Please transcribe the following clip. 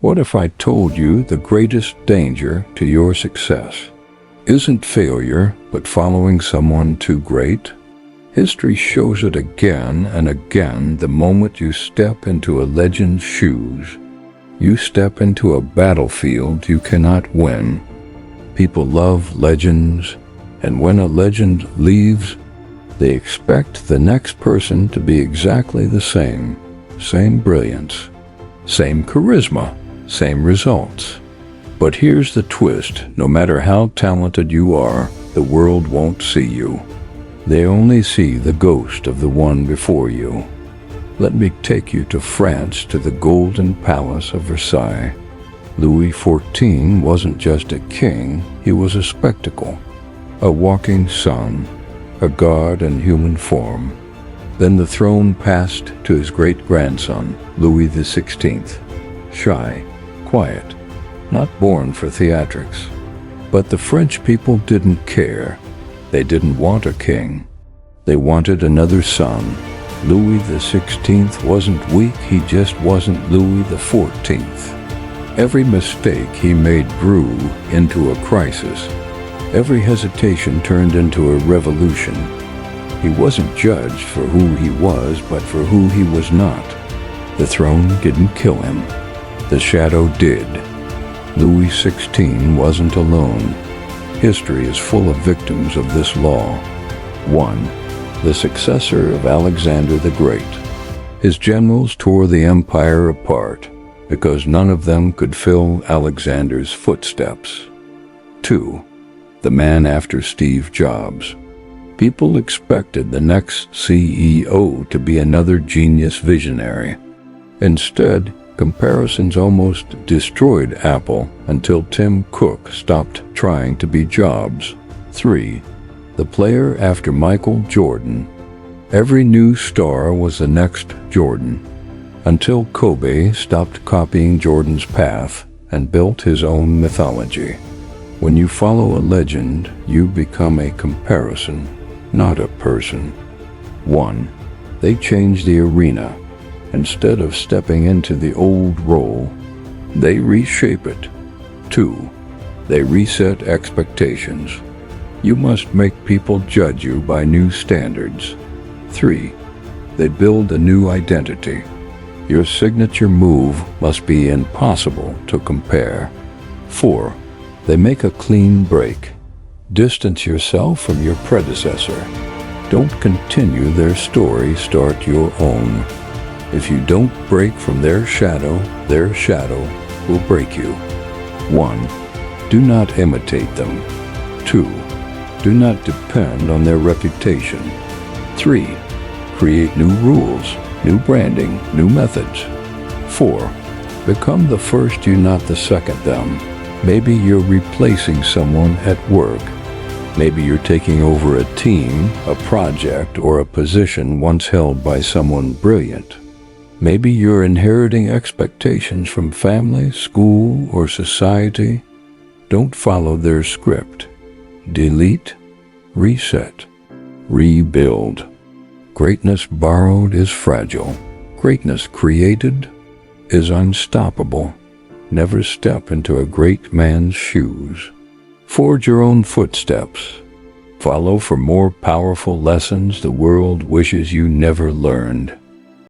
What if I told you the greatest danger to your success isn't failure, but following someone too great? History shows it again and again. The moment you step into a legend's shoes, you step into a battlefield you cannot win. People love legends, and when a legend leaves, they expect the next person to be exactly the same. Same brilliance, same charisma, same results. But here's the twist: no matter how talented you are, the world won't see you. They only see the ghost of the one before you. Let me take you to France, to the Golden Palace of Versailles. Louis XIV wasn't just a king, he was a spectacle, a walking sun, a god in human form. Then the throne passed to his great-grandson, Louis XVI. Shy, quiet, not born for theatrics. But the French people didn't care. They didn't want a king. They wanted another son. Louis XVI wasn't weak, he just wasn't Louis XIV. Every mistake he made grew into a crisis. Every hesitation turned into a revolution. He wasn't judged for who he was, but for who he was not. The throne didn't kill him. The shadow did. Louis XVI wasn't alone. History is full of victims of this law. 1. The successor of Alexander the Great. His generals tore the empire apart because none of them could fill Alexander's footsteps. 2. The man after Steve Jobs. People expected the next CEO to be another genius visionary. Instead, comparisons almost destroyed Apple until Tim Cook stopped trying to be Jobs. 3. The player after Michael Jordan. Every new star was the next Jordan, until Kobe stopped copying Jordan's path and built his own mythology. When you follow a legend, you become a comparison, not a person. 1. They change the arena. Instead of stepping into the old role, they reshape it. 2. They reset expectations. You must make people judge you by new standards. 3. They build a new identity. Your signature move must be impossible to compare. 4. They make a clean break. Distance yourself from your predecessor. Don't continue their story, start your own. If you don't break from their shadow will break you. 1. Do not imitate them. 2. Do not depend on their reputation. 3. Create new rules, new branding, new methods. 4. Become the first you, not the second them. Maybe you're replacing someone at work. Maybe you're taking over a team, a project, or a position once held by someone brilliant. Maybe you're inheriting expectations from family, school, or society. Don't follow their script. Delete, reset, rebuild. Greatness borrowed is fragile. Greatness created is unstoppable. Never step into a great man's shoes. Forge your own footsteps. Follow for more powerful lessons the world wishes you never learned.